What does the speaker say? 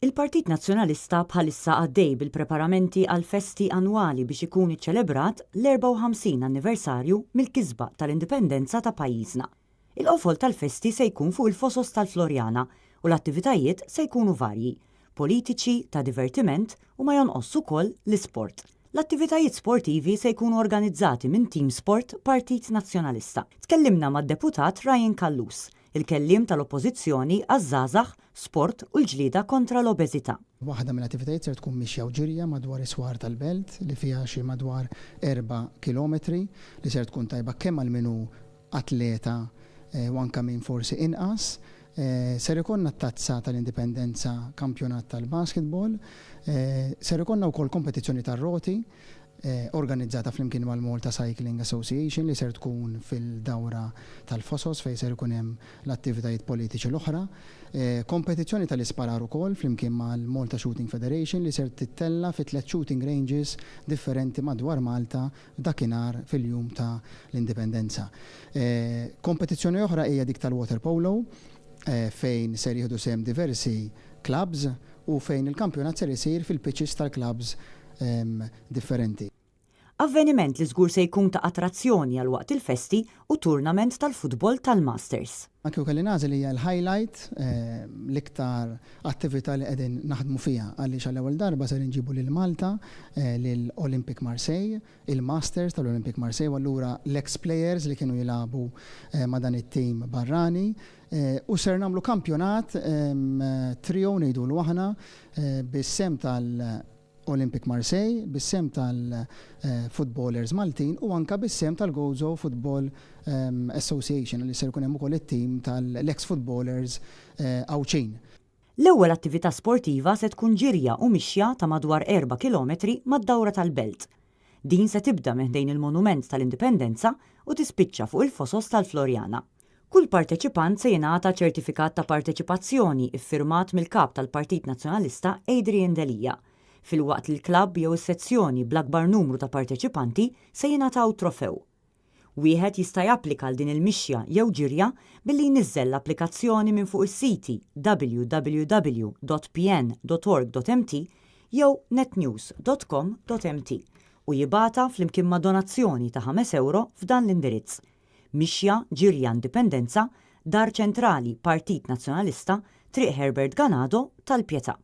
Il-Partit Nazzjonalista bħalissa għaddej bil-preparamenti għal festi annwali biex ikun iċċelebrat l-54 anniversarju mill-kisba tal-indipendenza ta' pajjiżna. Il-qofol tal-festi se jkun fuq il-fosos tal-Florjana u l-attivitajiet se jkunu varji, politiċi, ta' divertiment u ma jonqossu ukoll l-isport. L-attivitajiet sportivi se jkunu organizzati minn Team Sport Partit Nazzjonalista. Tkellimna mad-deputat Ryan Kallus, il-kellim tal-oppożizzjoni għaż-żgħażagħ, sport u l-ġlieda kontra l-obeżità. Waħda mill-attivitajiet se tkun mixja u ġirja madwar iswar tal-belt li fiha xi madwar 4 kilometri li se tkun tajba kemm għal minu atleta u anke min forsi inqas. Ser ikonna t-tazza tal-indipendenza kampjonat tal-basketball, ser ikonna wkoll kompetizzjoni tar-roti organizzata flimkien mal-Malta Cycling Association li ser tkun fil-dawra tal-Fosos fejn ser ikun hemm l-attivitajiet politiċi l-oħra, kompetizzjoni tal-isparar ukoll flimkien mal-Malta Shooting Federation li ser tittella fi 3 shooting ranges differenti madwar Malta dakinhar fil-jum ta' l-indipendenza. Kompetizzjoni oħra hija dik tal-water polo fejn ser jieħdu sehem diversi clubs u fejn il-kampjonat ser isir fil-pitches tal-clubs differenti. Avveniment li żgur se jkun ta' attrazzjoni għal waqt il-festi u turnament tal-futbol tal-Masters. Anke kelli nażel hija l-highlight l-iktar attività li qegħdin naħdmu fiha għaliex għall-ewwel darba ser inġibu lil Malta lil Olympic Marseille, il-Masters tal-Olympic Marseille u allura l-ex players li kienu jilagħbu ma' dan it-tim barrani u ser nagħmlu kampjonat trio ngħidulu aħna bis-sem tal-Olympic Marseille, bis-sem tal-footballers Maltin u anka bis-sem tal-Gozo Football Association li ser ikun hemm ukoll it-tim tal-ex footballers Awċin. L-ewwel attività sportiva se tkun ġirja u mixja ta' madwar 4 kilometri mad-dawra tal-belt. Din se tibda meħdejn il-Monument tal-Indipendenza u tispiċċa fuq il-fosos tal-Florjana. Kull parteċipant se jingħata ċertifikat ta' parteċipazzjoni iffirmat mill-kap tal-Partit Nazzjonalista Adrian Delija. Fil-waqt li l-klabb jew is-sezzjoni bl-akbar numru ta' parteċipanti se jingħataw trofew. Wieħed jista' japplika għal din il-mixja jew ġirja billi jniżżel l-applikazzjoni minn fuq is-siti www.pn.org.mt jew netnews.com.mt u jibata flimkien ma' donazzjoni ta' €5 f'dan l-indirizz. Mixja ġirja Indipendenza, Dar Ċentrali Partit Nazzjonalista, Triq Herbert Ganado tal-Pjetà.